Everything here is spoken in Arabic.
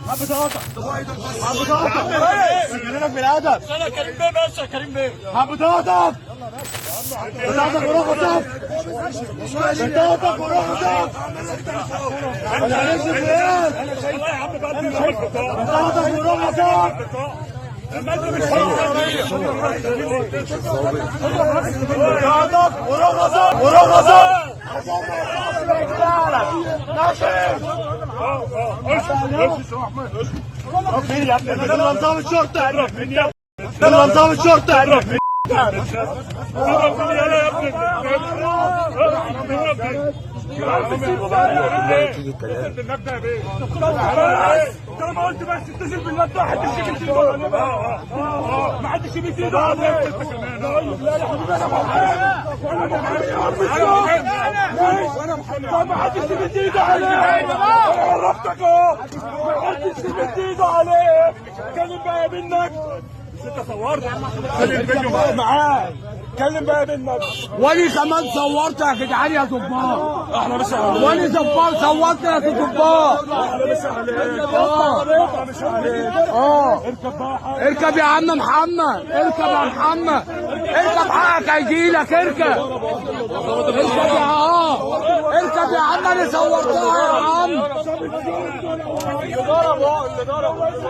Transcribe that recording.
هات بطاقتك. هات بطاقتك. بكلمك بالادب. انا كريم بيه باشا، كريم بيه. هات بطاقتك. بطاقتك ورخصك. بطاقتك ورخصك. انا عايز فلان. والله يا عم بقى بطاقتك ورخصك. بطاقتك ورخصك ورخصك. مين يا ابني؟ ده نظام الشرطة. ده نظام الشرطة. انا ما قلت بس اتصل بالله ما حدش يجيب ايده عليه. ما حدش يجيب ايده عليه. لا يا حبيبي انا محمد. ما حدش يجيب ايده عليه. عرفتك اهو. ما حدش يجيب ايده عليه. كلم بقى منك. انت صورت. خلي الفيديو معاك. اتكلم بقى منك. وانا كمان صورت يا جدعان يا ظباط. احنا مش عليك. وانا ظباط صورت يا ظباط. احنا مش عليك. احنا مش عليك. اركب بقى حاجه. اركب يا عم محمد، اركب يا محمد، اركب حقك هيجيلك. اركب اركب اركب يا عم، انا صورتها يا عم.